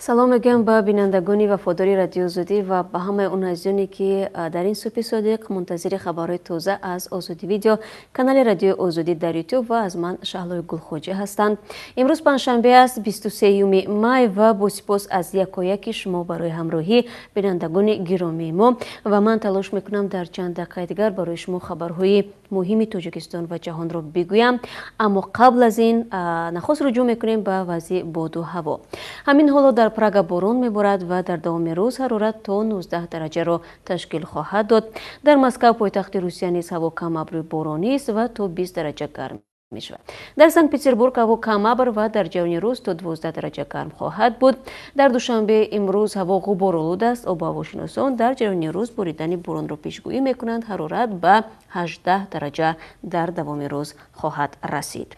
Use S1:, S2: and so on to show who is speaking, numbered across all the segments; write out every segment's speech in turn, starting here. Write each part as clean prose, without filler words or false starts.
S1: سلام میگم به بینندگانی وفاداری رادیو زودی و به همه اون عزیزانی که در این صبح صادق منتظر خبرهای تازه از آزادی ویدیو کانال رادیو آزادی در یوتیوب و از من شهلای گلخوجی هستند. امروز پنجشنبه است 23 مای و با سپاس از یکایک شما برای همراهی بینندگان گرامی ما و من تلاش میکنم در چند دقیقه دیگر برای شما خبرهای مهم تاجیکستان و جهان را بگویم، اما قبل از این نخست رجوع میکنیم به وضع باد و هوا. همین حالا در پراگ باران میبارد و در دوام روز حرارت تا 19 درجه را تشکیل خواهد داد. در مسکو پایتخت روسیه نیز هوا کم ابر بارانی است و تا 20 درجه گرم میشود. در سنت پترزبورگ هوا کم ابر و در جریان روز تا 12 درجه گرم خواهد بود. در دوشنبه امروز هوا غبارآلود است. آب و هواشناسان در جریان روز باریدن باران را پیشگویی میکنند. حرارت به 18 درجه در دوام روز خواهد رسید.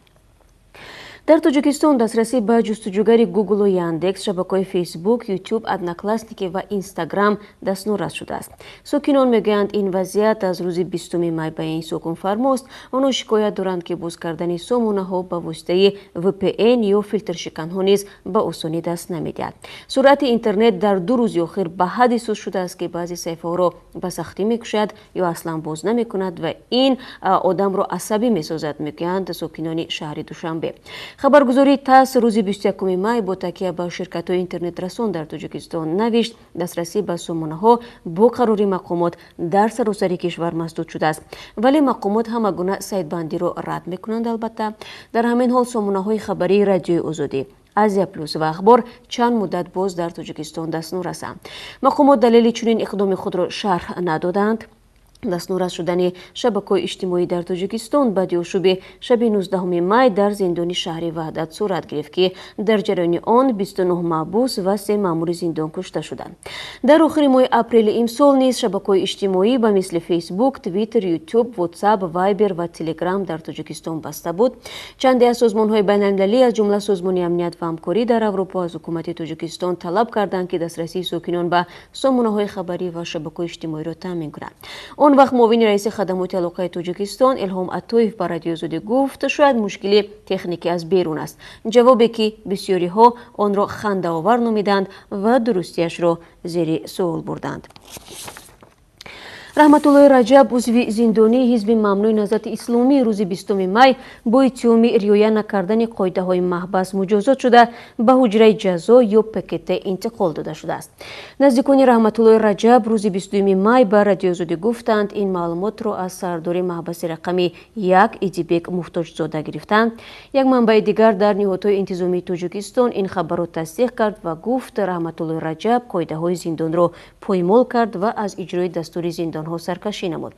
S1: در تاجیکستان دسترسی به جستجوگری گوگل و یاندکس، شبکه‌های فیسبوک، یوتیوب، ادناکلاسنیک و اینستاگرام دستنوراست شده است. ساکنان میگویند این وضعیت از روز 20 مای به این سکون فرماست. آنها شکایت دارند که باز کردن سامانه‌ها به واسطه VPN یا فیلتر شکن‌ها نیز به آسانی دست نمی‌دهد. سرعت اینترنت در 2 روز اخیر به حدی سست شده است که بعضی صفحه‌ها را به سختی می‌کشد یا اصلا باز نمی‌کند و این آدم را عصبی می‌سازد، میگویند ساکنان شهر دوشنبه. خبرگزاری تاس روز 21 مای با تکیه به شرکت‌های اینترنت رسان در تاجیکستان نوشت دسترسی به سامانه‌ها با قراری مقامات در سراسر کشور مسدود شده است، ولی مقامات همگونه سایت‌بندی را رد می‌کنند. البته در همین حال سامانه‌های خبری رادیو آزادی، آزیا پلوس و اخبار چند مدت باز در تاجیکستان دستنور هستند. مقامات دلیل چنین اقدام خود را شرح ندادند. دستنوراست شدن شبکه‌های اجتماعی در تاجیکستان بعد از شب 19 مای در زندان شهر وحدت صورت گرفت که در جریان آن 29 محبوس و 3 مأمور زندان کشته شدند. در آخر ماه اپریل امسال نیز شبکه‌های اجتماعی به مثل فیسبوک، توییتر، یوتیوب، واتساپ، وایبر و تلگرام در تاجیکستان بسته بود. چند از سازمان‌های بین‌المللی از جمله سازمان امنیت و همکاری در اروپا از حکومت تاجیکستان طلب کردند که دسترسی ساکنان به سامانه‌های خبری و شبکه‌های اجتماعی را تامین کنند. اون وقت معاون رئیس خدمات علاقه تاجیکستان الهام عطایف به رادیو آزادی گفت شاید مشکل تکنیکی از بیرون است، جوابی که بسیاری ها آن را خنده‌آور نامیدند و درستیش را زیر سوال بردند. رحمتالله رجب عضو زندانی حزب ممنوع نهضت اسلامی روز 20 مای با اتهام رعایت نکردن قاعده‌های محبس مجازات شده به حجره جزا یا پکت انتقال داده شده است. نزدیکان رحمتالله رجب روز 22 مای به رادیو آزادی گفتند این معلومات را از سردار محبس رقمی 1 ایدیبک محتاج زاده گرفتند. یک منبع دیگر در نهادهای انتظامی تاجیکستان این خبر را تصدیق کرد و گفت رحمتالله رجب قاعده‌های زندان را پایمال کرد و از اجرای دستور زندان سرکشی نمود.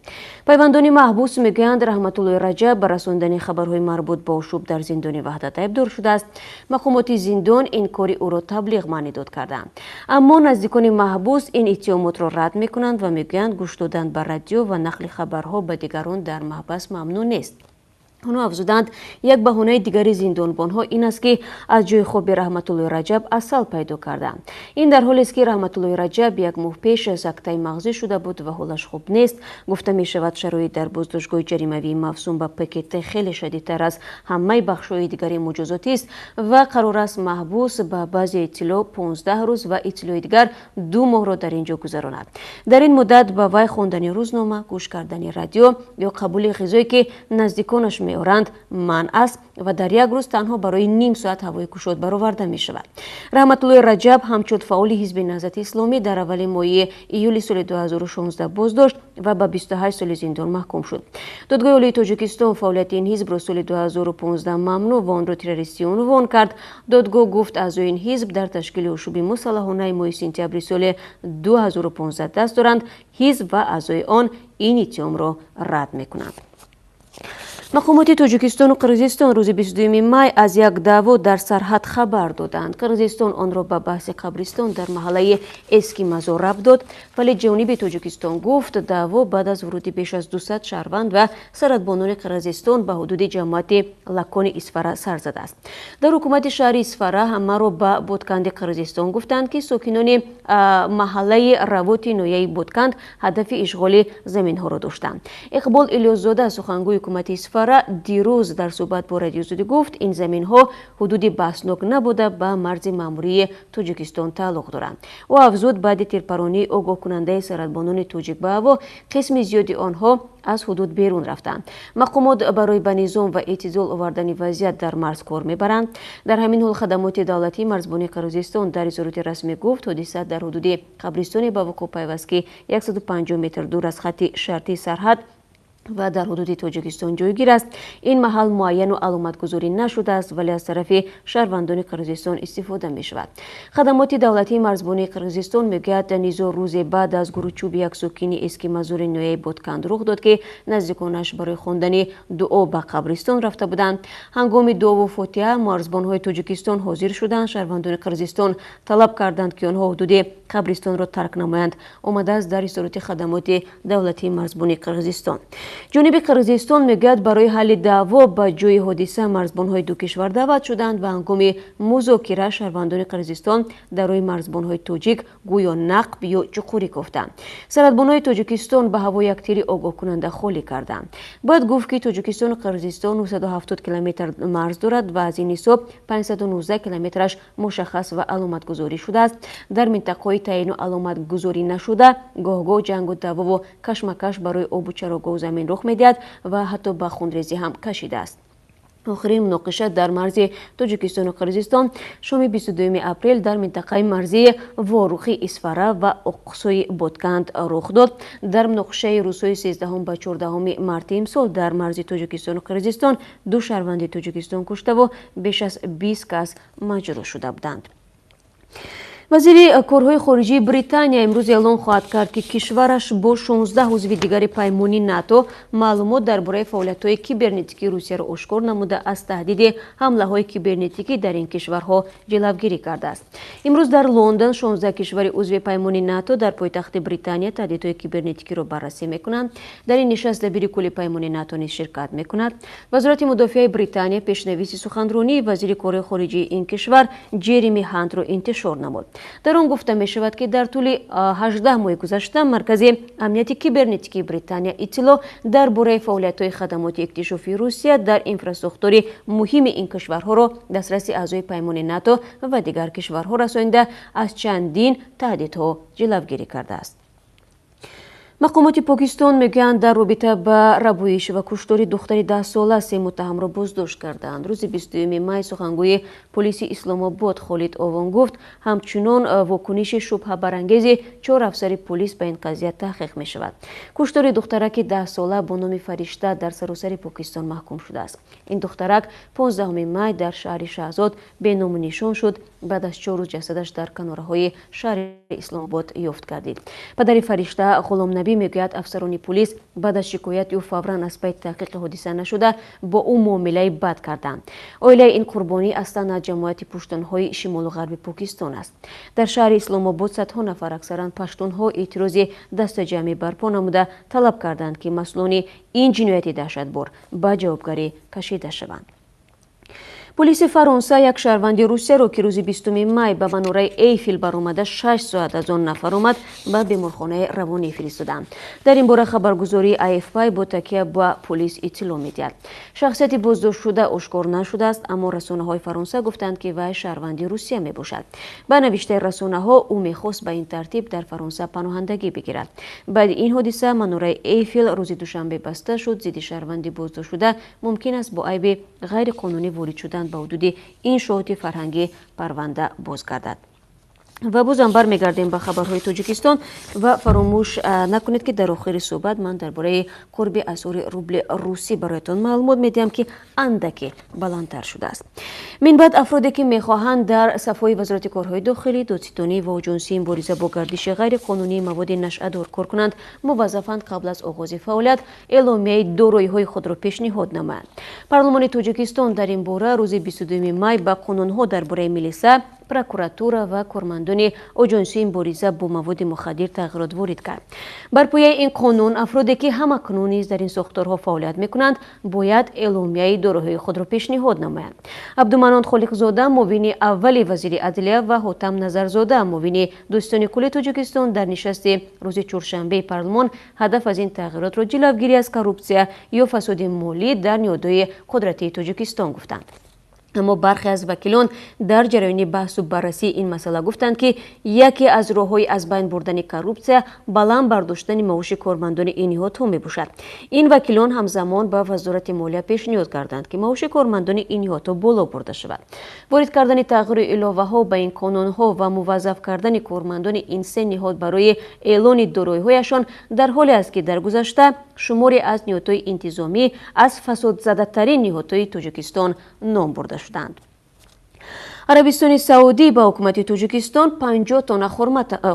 S1: پیوندان محبوس میگویند رحمتالله رجب به رساندن خبرهای مربوط به آشوب در زندان وحدت ابدار شده است. مقامات زندان این کاری او را تبلیغ معنیداد کردند، اما نزدیکان محبوس این اتهامات را رد میکنند و میگویند گوش دادن به رادیو و نقل خبرها به دیگران در محبس ممنوع نیست. آنها افزودند یک بهانه دیگری زندانبانها این است که از جای خواب رحمتالله رجب عسل پیدا کردند. این در حالی است که رحمتالله رجب یک ماه پیش سکته مغزی شده بود و حالش خوب نیست. گفته می شود شرایط در بازداشتگاه جریمه‌ای مفصول به پکت خیلی شدیدتر از همه بخش‌های دیگری مجازاتی است و قرار است محبوس به بعضی اطلاع 15 روز و اطلاع دیگر 2 ماه را در اینجا گذراند. در این مدت به وی خواندن روزنامه، گوش کردن رادیو یا قبول غذایی که نزدیکانش می‌آورند منع است و در یک روز تنها برای نیم ساعت هوای گشاد برآورده می شود. رحمتالله رجب همچون فعال حزب نهضت اسلامی در اول ماه ایول سال 2016 بازداشت و به 28 سال زندان محکوم شد. دادگاه عالی تاجیکستان فعالیت این حزب را سال 2015 ممنوع و آن را تروریستی عنوان کرد. دادگاه گفت اعضای این حزب در تشکیل آشوب مسلحانه ماه سپتامبر سال 2015 دست دارند. حزب و اعضای آن این اتهام را رد می‌کنند. مقامات تاجیکستان و قرقیزستان روز 22 مای از یک دعوا در سرحد خبر دادند. قرقیزستان آن را به بحث قبرستان در محله اسکی مزار ربط داد، ولی جانب تاجیکستان گفت دعوا بعد از ورود بیش از 200 شهروند و سرحدبانان قرقیزستان به حدود جماعت لکان اسفره سر زده است. در حکومت شهر اسفره همه را به بودکند قرقیزستان گفتند که ساکنان محله روات نویه بودکند هدف اشغال زمین ها را داشتند. اقبال الیاس زاده سخنگوی حکومت اسفره Исфара дирӯз дар суҳбат бо радиозудӣ гуфт, ин заминҳо ҳудуди баҳснок набуда ба марзи маъмурии Тоҷикистон тааллуқ доранд. ӯ афзуд, баъди тирпаронии огоҳкунандаи саратбонони тоҷик ба ҳаво, қисми зиёди онҳо аз ҳудуд берун рафтанд. Мақомот барои ба низом ва эътидол овардани вазъият дар марз кор мебаранд. дар ҳамин ҳол хадамоти давлатии марзбонии Қирғизистон дар изҳороти расмӣ гуфт, ҳодиса дар ҳудуди қабристони ба вуқӯъ пайваст, ки 150 метр дур аз хатти шартии сарҳад ва дар ҳудуди Тоҷикистон ҷойгир аст. Ин маҳал муайяну аломатгузорӣ нашудааст, вале аз тарафи шаҳрвандони Қирғизистон истифода мешавад. Хадамоти давлатии марзбонии Қирғизистон мегӯяд, низо рӯзе баъд аз гуручӯби як сокини эски мазори ноҳияи Ботканд рух дод, ки наздиконаш барои хондани дуо ба қабристон рафта буданд. ҳангоми дуову фотиҳа марзбонҳои Тоҷикистон ҳозир шуданд. шаҳрвандони Қирғизистон талаб карданд, ки онҳо ҳудуди қабристонро тарк намоянд. омадааст дар изҳороти хадамоти давлатии марзбонии Қирғизистон. ҷониби Қирғизистон мегӯяд, барои ҳалли даъво ба ҷои ҳодиса марзбонҳои ду кишвар даъват шуданд ва ҳангоми музокира шаҳрвандони Қирғизистон дар роҳи марзбонҳои тоҷик гӯё нақб ё чуқурӣ кофтанд. саратбонҳои Тоҷикистон ба ҳаво як тири огоҳкунанда холӣ карданд. бояд гуфт, ки Тоҷикистону Қирғизистон 970 километр марз дорад ва аз ин ҳисоб 519 километраш мушаххас ва аломатгузорӣ шудааст. дар минтақаҳои таъину аломатгузорӣ нашуда, гоҳ-гоҳ ҷангу даъвову кашмакаш барои обу чароғоҳу замин рух медиҳад ва ҳатто ба хунрезӣ ҳам кашидааст. охирин муноқиша дар марзи Тоҷикистону Қирғизистон шоми 22 апрел дар минтақаи марзии Ворухи Исфара ва Оқсои Ботканд рух дод. дар муноқишаи рӯзҳои 13 ба 14 марти имсол дар марзи Тоҷикистону Қирғизистон ду шаҳрванди Тоҷикистон куштаву беш аз 20 кас маҷрӯҳ шуда буданд. вазири корҳои хориҷии Британия имрӯз эълон хоҳад кард, ки кишвараш бо 16 узви дигари паймони НАТО маълумот дар бораи фаъолиятҳои кибернетикии Русияро ошкор намуда, аз таҳдиди ҳамлаҳои кибернетикӣ дар ин кишварҳо ҷилавгирӣ кардааст. имрӯз дар Лондон 16 кишвари узви паймони НАТО дар пойтахти Британия таҳдидҳои кибернетикиро баррасӣ мекунанд. дар ин нишаст дабири кулли паймони НАТО низ ширкат мекунад. вазорати мудофиаи Британия пешнависи суханронии вазири корҳои хориҷии ин кишвар Ҷереми Хантро интишор намуд. дар он гуфта мешавад, ки дар тӯли 18 моҳи гузашта маркази амнияти кибернетикии Британия иттилоъ дар бораи фаъолиятҳои хадамоти иктишофии Русия дар инфраструктури муҳими ин кишварҳоро дастраси аъзои паймони НАТО ва дигар кишварҳо расонида, аз чандин таҳдидҳо ҷилавгирӣ кардааст. мақомоти Покистон мегӯянд, дар робита ба рабоиш ва куштори духтари 10-сола 3 муттаҳамро боздошт карданд. рӯзи 22 май сухангӯи полиси Исломобод Холид Овон гуфт, ҳамчунон вокуниши шубҳабарангези 4 афсари полис ба ин қазия таҳқиқ мешавад. куштори духтараки 10-сола бо номи Фаришта дар саросари Покистон маҳкум шудааст. ин духтарак 15 май дар шаҳри Шаҳзод беному нишон шуд. баъд аз 4 рӯз ҷасадаш дар канораҳои шаҳри Исломобод ёфт гардид. падари Фаришта Ғуломнабӣ мегӯяд, афсарони полис баъд аз шикояти ӯ фавран аз пайи таҳқиқи ҳодиса нашуда бо ӯ муомилаи бад карданд. оилаи ин қурбонӣ аслан аз ҷамоати пуштунҳои шимолу ғарби Покистон аст. дар шаҳри Исломобод садҳо нафар, аксаран паштунҳо, эътирози дастаҷамъӣ барпо намуда талаб карданд, ки масъулони ин ҷинояти даҳшатбор ба ҷавобгарӣ кашида шаванд. полиси Фаронса як шаҳрванди Русияро, ки рӯзи 20 май ба манораи Эйфел баромада 6 соат аз он нафар омад, ба беморхонаи равонӣ фиристоданд. дар ин бора хабаргузории AFP бо такя ба полис иттилоъ медиҳад. шахсияти боздоштшуда ошкор нашудааст, аммо расонаҳои Фаронса гуфтанд, ки вай шаҳрванди Русия мебошад. ба навиштаи расонаҳо, ӯ мехост ба ин тартиб дар Фаронса паноҳандагӣ бигирад. баъди ин ҳодиса манораи Эйфел рӯзи душанбе баста шуд. зидди шаҳрванди боздоштшуда мумкин аст бо айби ғайриқонунӣ ворид шудан ба ҳудуди иншооти фарҳангӣ парванда бозгардад. ва бозам бармегардем ба хабарҳои Тоҷикистон ва фаромӯш накунед, ки дар охири суҳбат ман дар бораи курби асъори рубли русӣ бароятон маълумот медиҳам, ки андаке баландтар шудааст. минбаъд афроде, ки мехоҳанд дар сафҳои вазорати корҳои дохилӣ, додситонӣ ва оҷонсии мубориза бо гардиши ғайриқонунии маводи нашъадор кор кунанд, муваззафанд қабл аз оғози фаъолият эъломияи дороиҳои худро пешниҳод намоянд. парлумони Тоҷикистон дар ин бора рӯзи 22 май ба қонунҳо дар бораи милиса, прокуратура ва кормандони оҷонсии мубориза бо маводи мухаддир тағйирот ворид кард. бар пояи ин қонун афроде ки ҳамакнун низ дар ин сохторҳо фаъолият мекунанд бояд эъломияи дороҳои худро пешниҳод намоянд. абдуманон холиқзода муовини аввали вазири адлия ва ҳотам назарзода муовини дӯстони кулли тоҷикистон дар нишасти рӯзи чоршанбеи парлумон ҳадаф аз ин тағйиротро ҷилавгирӣ аз коррупсия ё фасоди молӣ дар ниҳодҳои қудратии тоҷикистон гуфтанд. аммо бархе аз вакилон дар ҷараёни баҳсу баррасии ин масъала гуфтанд ки яке аз роҳҳои аз байн бурдани коррупсия баланд бардоштани маоши кормандони ин ниҳодҳо мебошад. ин вакилон ҳамзамон ба вазорати молия пешниҳод карданд ки маоши кормандони ин ниҳодҳо боло бурда шавад. ворид кардани тағйиру иловаҳо ба ин қонунҳо ва муваззаф кардани кормандони ин се ниҳод барои эълони дороиҳояшон дар ҳоле аст ки дар гузашта шуморе аз ниҳодҳои интизомӣ аз фасодзадатарин ниҳодҳои тоҷикистон ном бурда шуданд. арабистони саудӣ ба ҳукумати тоҷикистон 50 тонна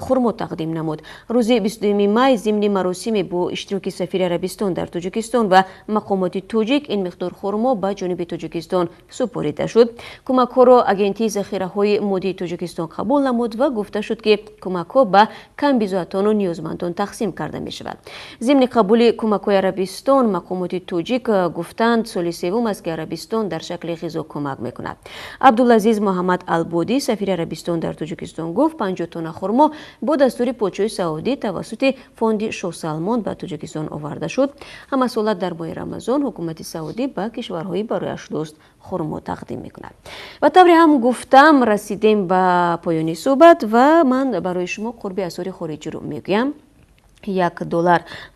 S1: хурмо тақдим намуд. рӯзи 22 май зимни маросиме бо иштироки сафири арабистон дар тоҷикистон ва мақомоти тоҷик ин миқдор хурмо ба ҷониби тоҷикистон супорида шуд. кӯмакҳоро агентии захираҳои моддии тоҷикистон қабул намуд ва гуфта шуд ки кӯмакҳо ба камбизоатону ниёзмандон тақсим карда мешавад. зимни қабули кӯмакҳои арабистон мақомоти тоҷик гуфтанд соли севум аст ки арабистон дар шакли ғизо кӯмак мекунад. абдулазиз муҳаммад албодӣ сафири арабистон дар тоҷикистон гуфт 50 тонна хурмо бо дастури подшоҳи саудӣ тавассути фонди шоҳ Салмон ба тоҷикистон оварда шуд. ҳамасола дар моҳи рамазон ҳукумати саудӣ ба кишварҳои барояш дӯст хурмо тақдим мекунад. ба тавре ҳам гуфтам расидем ба поёни суҳбат ва ман барои шумо қурби асъори хориҷиро мегӯям. $1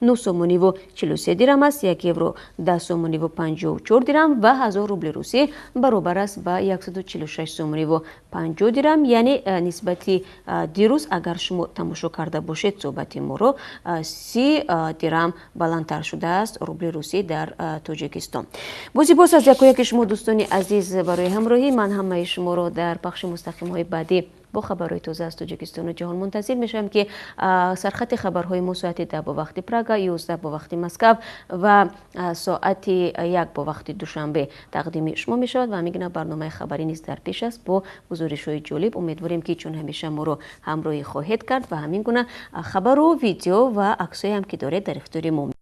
S1: 9 сомониву 43 дирам аст, 1 евро 10 сомониву 54 дирам ва 1000 рубли русӣ баробар аст ба 146 сомониву 50 дирам. яъне нисбати дирӯз агар шумо тамошо карда бошед суҳбати моро 30 дирам баландтар шудааст рубли русӣ дар тоҷикистон. бо сипос аз якояки шумо дӯстони азиз барои ҳамроҳӣ. ман ҳамаи шуморо дар пахши мустақимҳои баъдӣ бо хабарҳои тоза аз тоҷикистону ҷаҳон мунтазир мешавам ки сархати хабарҳои мо соати 10 бо вақти Прага, 11 бо вақти Москав ва соати 1 бо вақти душанбе тақдими шумо мешавад ва ҳамин барномаи хабарӣ низ дар пеш аст бо гузоришҳои ҷолиб. умедворем ки чун ҳамеша моро ҳамроҳӣ хоҳед кард ва ҳамин гуна хабару видео ва аксҳое ҳам ки доред дар ихтиёри мо